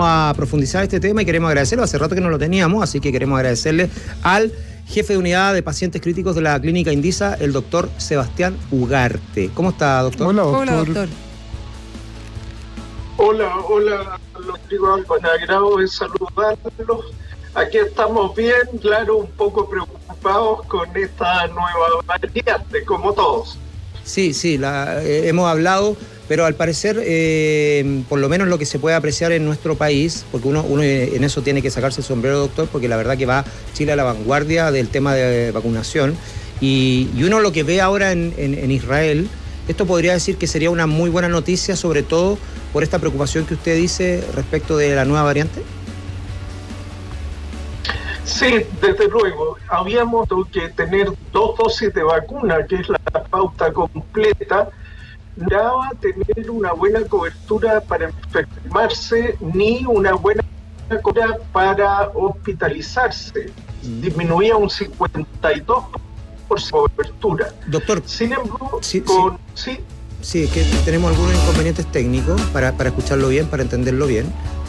a profundizar este tema y queremos agradecerlo. Hace rato que no lo teníamos, así que queremos agradecerle al jefe de unidad de pacientes críticos de la Clínica Indisa, el doctor Sebastián Ugarte. ¿Cómo está, doctor? Hola, doctor. Hola, doctor. Hola, Rodrigo, con agrado de saludarlos. Aquí estamos bien, claro, un poco preocupados con esta nueva variante, como todos. Sí, hemos hablado, pero al parecer, por lo menos lo que se puede apreciar en nuestro país, porque uno en eso tiene que sacarse el sombrero, doctor, porque la verdad que va Chile a la vanguardia del tema de vacunación, y uno lo que ve ahora en Israel, esto podría decir que sería una muy buena noticia, sobre todo por esta preocupación que usted dice respecto de la nueva variante. Sí, desde luego. Habíamos que tener 2 dosis de vacuna, que es la pauta completa. No va a tener una buena cobertura para enfermarse ni una buena cobertura para hospitalizarse. Disminuía un 52% cobertura. Doctor, sin embargo, Sí, es que tenemos algunos inconvenientes técnicos para escucharlo bien, para entenderlo bien.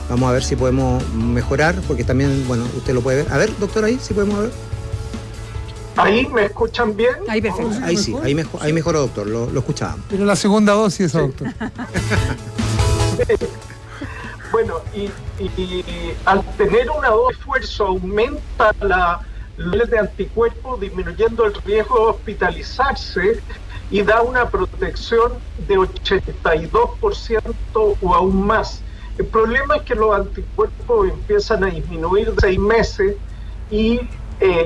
Vamos a ver si podemos mejorar, porque también, bueno, usted lo puede ver. A ver, doctor, ahí sí podemos ver. ¿Ahí me escuchan bien? Ahí perfecto. Ahí sí, ahí mejoró, doctor, lo escuchábamos. Pero la segunda dosis, doctor. Bueno, y al tener una dosis de esfuerzo aumenta la niveles de anticuerpos, disminuyendo el riesgo de hospitalizarse, y da una protección de 82% o aún más. El problema es que los anticuerpos empiezan a disminuir de 6 meses y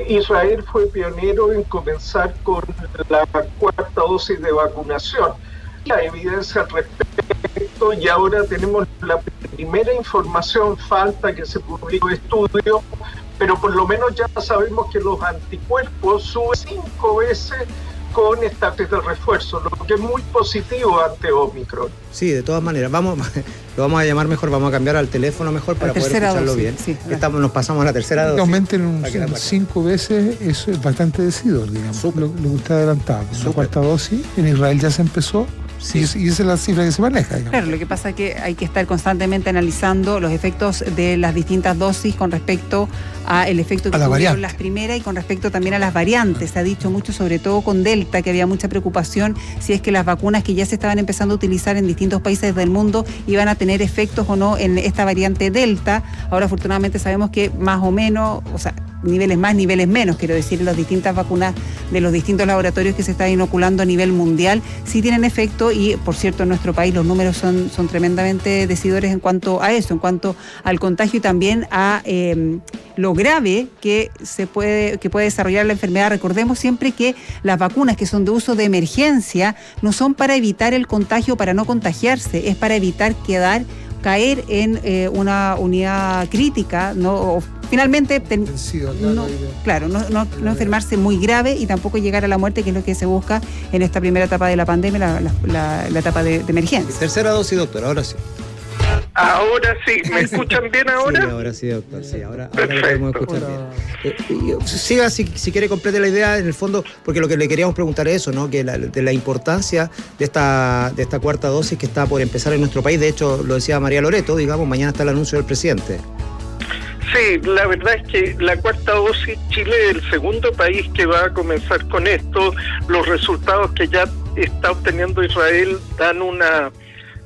Israel fue pionero en comenzar con la 4ª dosis de vacunación. La evidencia al respecto, y ahora tenemos la primera información, falta que se publique estudio, pero por lo menos ya sabemos que los anticuerpos suben 5 veces con esta dosis de refuerzo, lo que es muy positivo ante Omicron. Sí, de todas maneras, lo vamos a llamar mejor, vamos a cambiar al teléfono mejor para poder escucharlo dosis, bien. Sí, nos pasamos a la tercera dosis. Que aumenten 5 veces, eso es bastante decidido, digamos. Lo que usted adelantaba. La 4ª dosis en Israel ya se empezó. Sí. Y esa es la cifra que se maneja, digamos. Claro, lo que pasa es que hay que estar constantemente analizando los efectos de las distintas dosis con respecto al efecto que tuvieron las primeras y con respecto también a las variantes. Se ha dicho mucho, sobre todo con Delta, que había mucha preocupación si es que las vacunas que ya se estaban empezando a utilizar en distintos países del mundo iban a tener efectos o no en esta variante Delta. Ahora, afortunadamente, sabemos que más o menos, o sea, niveles más, niveles menos, quiero decir, las distintas vacunas de los distintos laboratorios que se están inoculando a nivel mundial sí tienen efecto, y por cierto en nuestro país los números son tremendamente decidores en cuanto a eso, en cuanto al contagio y también a lo grave que puede desarrollar la enfermedad. Recordemos siempre que las vacunas que son de uso de emergencia no son para evitar el contagio, para no contagiarse, es para evitar caer en una unidad crítica, ¿no? Finalmente, no enfermarse muy grave y tampoco llegar a la muerte, que es lo que se busca en esta primera etapa de la pandemia, la etapa de emergencia. Tercera dosis, doctor, ahora sí. Ahora sí, ¿me escuchan bien ahora? Sí, ahora sí, doctor, sí, ahora lo podemos escuchar bien. Siga, si quiere, complete la idea, en el fondo, porque lo que le queríamos preguntar es eso, ¿no? Que de la importancia de esta 4ª dosis que está por empezar en nuestro país. De hecho, lo decía María Loreto, digamos, mañana está el anuncio del presidente. Sí, la verdad es que la 4ª dosis, Chile es el segundo país que va a comenzar con esto. Los resultados que ya está obteniendo Israel dan una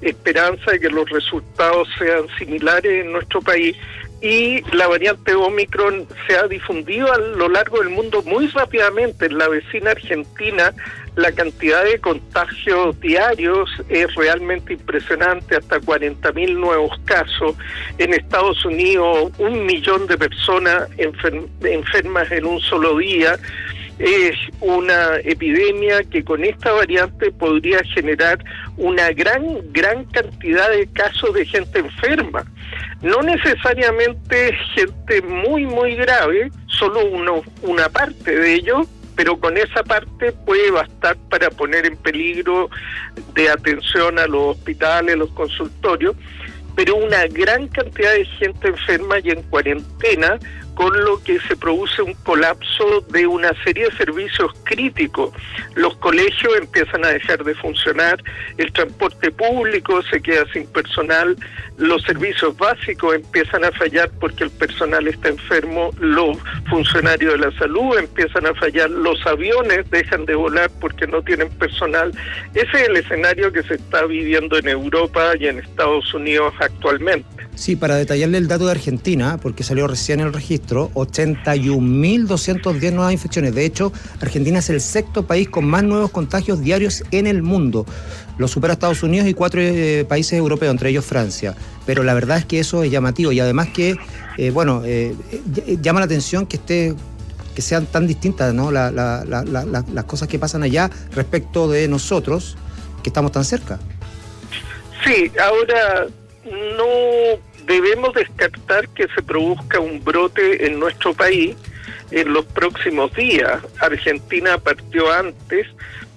esperanza de que los resultados sean similares en nuestro país, y la variante Omicron se ha difundido a lo largo del mundo muy rápidamente. En la vecina Argentina la cantidad de contagios diarios es realmente impresionante, hasta 40.000 nuevos casos. En Estados Unidos 1 millón de personas enfermas en un solo día. Es una epidemia que con esta variante podría generar una gran cantidad de casos de gente enferma. No necesariamente gente muy grave, solo una parte de ello, pero con esa parte puede bastar para poner en peligro de atención a los hospitales, los consultorios, pero una gran cantidad de gente enferma y en cuarentena con lo que se produce un colapso de una serie de servicios críticos. Los colegios empiezan a dejar de funcionar, el transporte público se queda sin personal, los servicios básicos empiezan a fallar porque el personal está enfermo, los funcionarios de la salud empiezan a fallar, los aviones dejan de volar porque no tienen personal. Ese es el escenario que se está viviendo en Europa y en Estados Unidos actualmente. Sí, para detallarle el dato de Argentina, porque salió recién el registro, 81.210 nuevas infecciones. De hecho, Argentina es el sexto país con más nuevos contagios diarios en el mundo. Lo supera Estados Unidos y 4 países europeos, entre ellos Francia. Pero la verdad es que eso es llamativo y además que, llama la atención que sean tan distintas, ¿no? las cosas que pasan allá respecto de nosotros, que estamos tan cerca. Sí, ahora no debemos descartar que se produzca un brote en nuestro país en los próximos días. Argentina partió antes,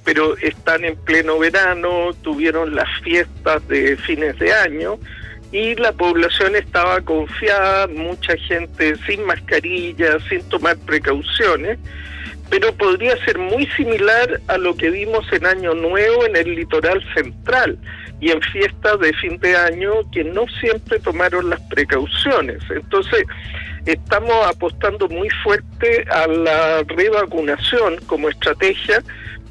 pero están en pleno verano, tuvieron las fiestas de fines de año y la población estaba confiada, mucha gente sin mascarilla, sin tomar precauciones, pero podría ser muy similar a lo que vimos en Año Nuevo en el litoral central y en fiestas de fin de año que no siempre tomaron las precauciones. Entonces, estamos apostando muy fuerte a la revacunación como estrategia,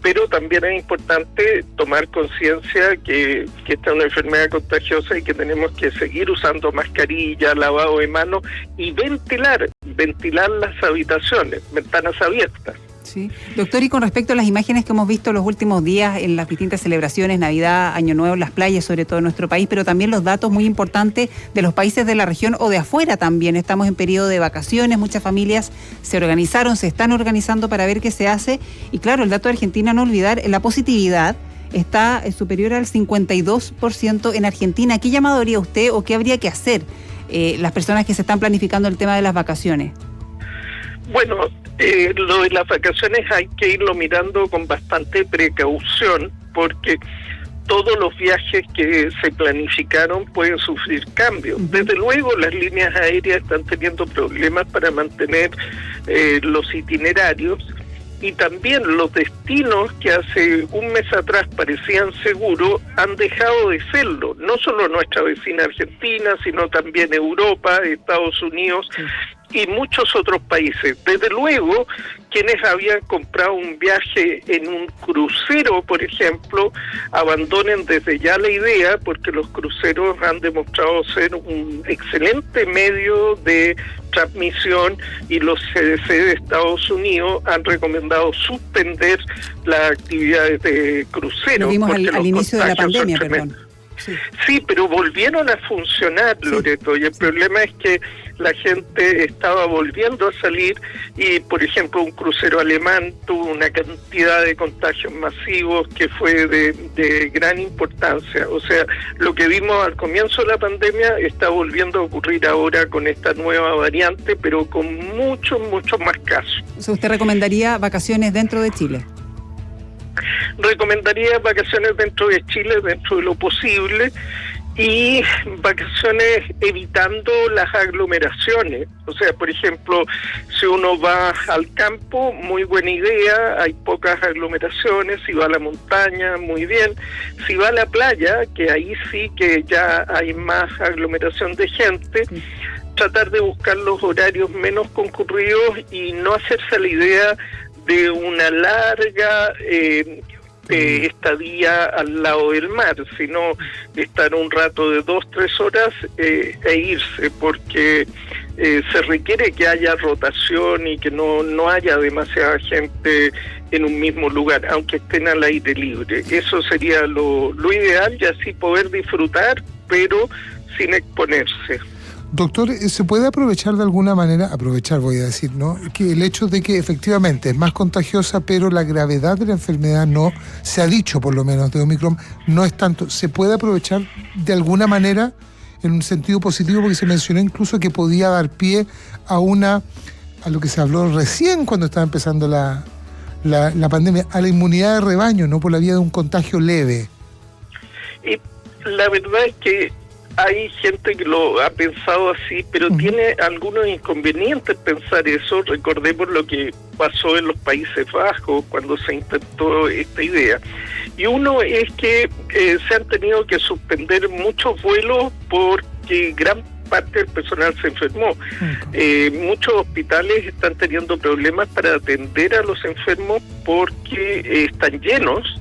pero también es importante tomar conciencia que esta es una enfermedad contagiosa y que tenemos que seguir usando mascarilla, lavado de manos y ventilar las habitaciones, ventanas abiertas. Sí. Doctor, y con respecto a las imágenes que hemos visto los últimos días en las distintas celebraciones, Navidad, Año Nuevo, en las playas, sobre todo en nuestro país, pero también los datos muy importantes de los países de la región o de afuera también. Estamos en periodo de vacaciones, muchas familias se están organizando para ver qué se hace. Y claro, el dato de Argentina, no olvidar, la positividad está superior al 52% en Argentina. ¿Qué llamado haría usted o qué habría que hacer las personas que se están planificando el tema de las vacaciones? Bueno, lo de las vacaciones hay que irlo mirando con bastante precaución porque todos los viajes que se planificaron pueden sufrir cambios. Desde luego las líneas aéreas están teniendo problemas para mantener los itinerarios y también los destinos que hace un mes atrás parecían seguros han dejado de serlo. No solo nuestra vecina Argentina, sino también Europa, Estados Unidos y muchos otros países. Desde luego, quienes habían comprado un viaje en un crucero, por ejemplo, abandonen desde ya la idea, porque los cruceros han demostrado ser un excelente medio de transmisión y los CDC de Estados Unidos han recomendado suspender las actividades de crucero. Lo vimos al inicio de la pandemia, perdón. Sí, pero volvieron a funcionar, Loreto, y el problema es que la gente estaba volviendo a salir y, por ejemplo, un crucero alemán tuvo una cantidad de contagios masivos que fue de gran importancia. O sea, lo que vimos al comienzo de la pandemia está volviendo a ocurrir ahora con esta nueva variante, pero con muchos más casos. O sea, ¿usted recomendaría vacaciones dentro de Chile? Recomendaría vacaciones dentro de Chile, dentro de lo posible, y vacaciones evitando las aglomeraciones. O sea, por ejemplo, si uno va al campo, muy buena idea, hay pocas aglomeraciones. Si va a la montaña, muy bien. Si va a la playa, que ahí sí que ya hay más aglomeración de gente, tratar de buscar los horarios menos concurridos y no hacerse la idea de una larga estadía al lado del mar, sino estar un rato de 2-3 horas e irse, porque se requiere que haya rotación y que no haya demasiada gente en un mismo lugar, aunque estén al aire libre. Eso sería lo ideal y así poder disfrutar, pero sin exponerse. Doctor, ¿se puede aprovechar de alguna manera, voy a decir, ¿no? Que el hecho de que efectivamente es más contagiosa, pero la gravedad de la enfermedad no, se ha dicho por lo menos de Omicron, no es tanto. ¿Se puede aprovechar de alguna manera en un sentido positivo? Porque se mencionó incluso que podía dar pie a lo que se habló recién cuando estaba empezando la pandemia, a la inmunidad de rebaño, no por la vía de un contagio leve. Y la verdad es que hay gente que lo ha pensado así, pero tiene algunos inconvenientes pensar eso. Recordemos lo que pasó en los Países Bajos cuando se intentó esta idea. Y uno es que se han tenido que suspender muchos vuelos porque gran parte del personal se enfermó. Muchos hospitales están teniendo problemas para atender a los enfermos porque están llenos.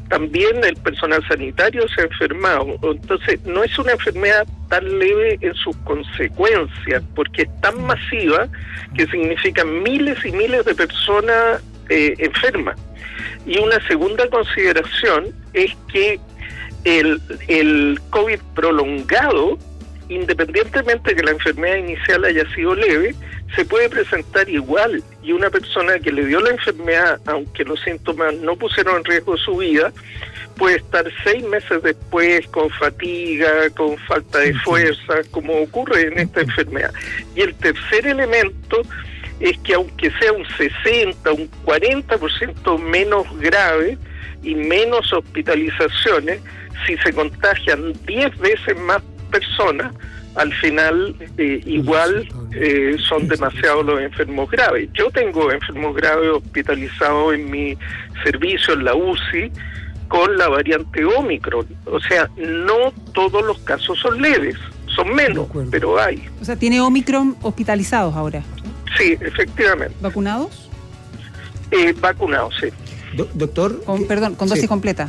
También el personal sanitario se ha enfermado. Entonces, no es una enfermedad tan leve en sus consecuencias, porque es tan masiva que significan miles y miles de personas enfermas. Y una segunda consideración es que el COVID prolongado, independientemente de que la enfermedad inicial haya sido leve, se puede presentar igual, y una persona que le dio la enfermedad, aunque los síntomas no pusieron en riesgo su vida, puede estar 6 meses después con fatiga, con falta de fuerza, como ocurre en esta enfermedad. Y el tercer elemento es que aunque sea un 60, un 40% menos grave y menos hospitalizaciones, si se contagian 10 veces más personas, al final igual son demasiados los enfermos graves. Yo tengo enfermos graves hospitalizados en mi servicio en la UCI con la variante Omicron. O sea, no todos los casos son leves, son menos, pero hay. O sea, ¿tiene Omicron hospitalizados ahora? Sí, efectivamente. ¿Vacunados? Vacunados, sí. Doctor. Con dosis completa.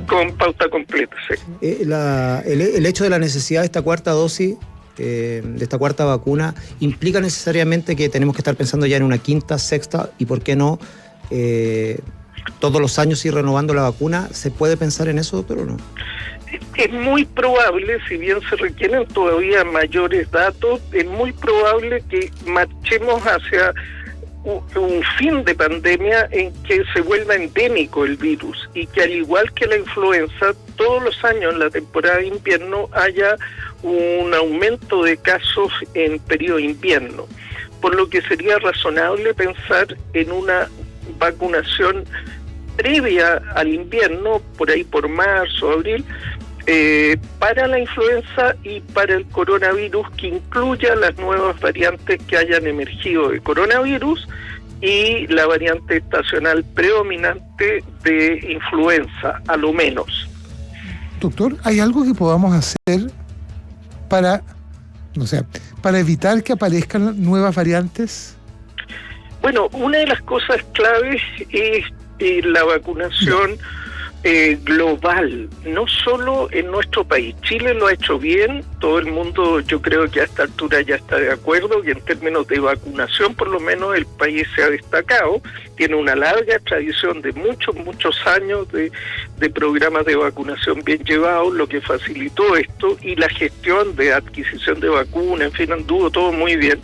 Con pauta completa, sí. El hecho de la necesidad de esta cuarta dosis, de esta cuarta vacuna, implica necesariamente que tenemos que estar pensando ya en una quinta, sexta y, ¿por qué no, todos los años ir renovando la vacuna? ¿Se puede pensar en eso, doctor, o no? Es muy probable, si bien se requieren todavía mayores datos, es muy probable que marchemos hacia un fin de pandemia en que se vuelva endémico el virus, y que al igual que la influenza, todos los años en la temporada de invierno haya un aumento de casos en periodo de invierno, por lo que sería razonable pensar en una vacunación previa al invierno, por ahí por marzo, abril, para la influenza y para el coronavirus, que incluya las nuevas variantes que hayan emergido de coronavirus y la variante estacional predominante de influenza, a lo menos. Doctor, ¿hay algo que podamos hacer para evitar que aparezcan nuevas variantes? Bueno, una de las cosas claves es la vacunación global, no solo en nuestro país. Chile lo ha hecho bien, todo el mundo, yo creo que a esta altura ya está de acuerdo, y en términos de vacunación por lo menos el país se ha destacado, tiene una larga tradición de muchos años de programas de vacunación bien llevados, lo que facilitó esto, y la gestión de adquisición de vacunas, en fin, anduvo todo muy bien.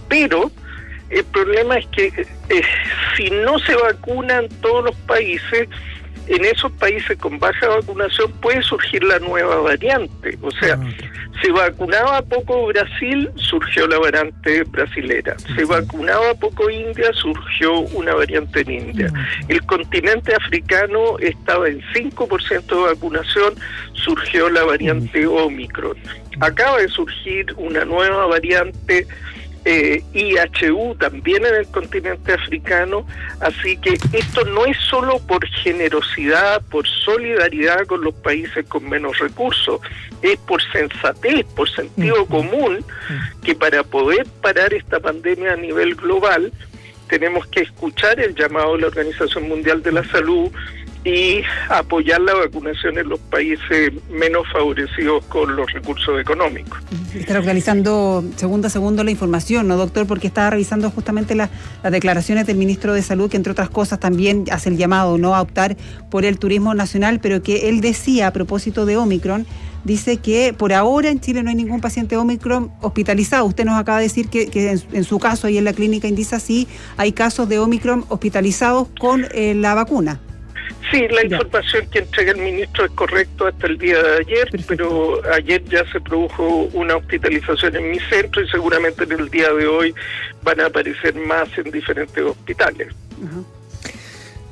Pero el problema es que si no se vacunan todos los países, en esos países con baja vacunación puede surgir la nueva variante. O sea, se vacunaba poco Brasil, surgió la variante brasilera. Se vacunaba poco India, surgió una variante en India. El continente africano estaba en 5% de vacunación, surgió la variante Omicron. Acaba de surgir una nueva variante IHU también en el continente africano, así que esto no es solo por generosidad, por solidaridad con los países con menos recursos, es por sensatez, por sentido común, que para poder parar esta pandemia a nivel global tenemos que escuchar el llamado de la Organización Mundial de la Salud y apoyar la vacunación en los países menos favorecidos con los recursos económicos. Está localizando segundo a segundo la información, ¿no, doctor? Porque estaba revisando justamente las declaraciones del ministro de Salud, que entre otras cosas también hace el llamado, ¿no?, a optar por el turismo nacional, pero que él decía a propósito de Omicron, dice que por ahora en Chile no hay ningún paciente Omicron hospitalizado. Usted nos acaba de decir que en su caso y en la clínica Indisa sí hay casos de Omicron hospitalizados con la vacuna. Sí, la información que entrega el ministro es correcto hasta el día de ayer. Perfecto. Pero ayer ya se produjo una hospitalización en mi centro y seguramente en el día de hoy van a aparecer más en diferentes hospitales.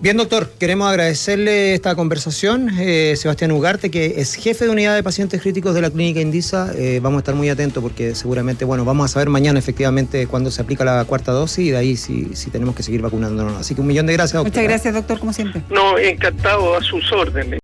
Bien, doctor, queremos agradecerle esta conversación. Sebastián Ugarte, que es jefe de unidad de pacientes críticos de la Clínica Indisa. Vamos a estar muy atentos porque seguramente, vamos a saber mañana efectivamente cuándo se aplica la cuarta dosis y de ahí si tenemos que seguir vacunándonos. Así que 1.000.000 de gracias, doctor. Muchas gracias, doctor, como siempre. No, encantado, a sus órdenes.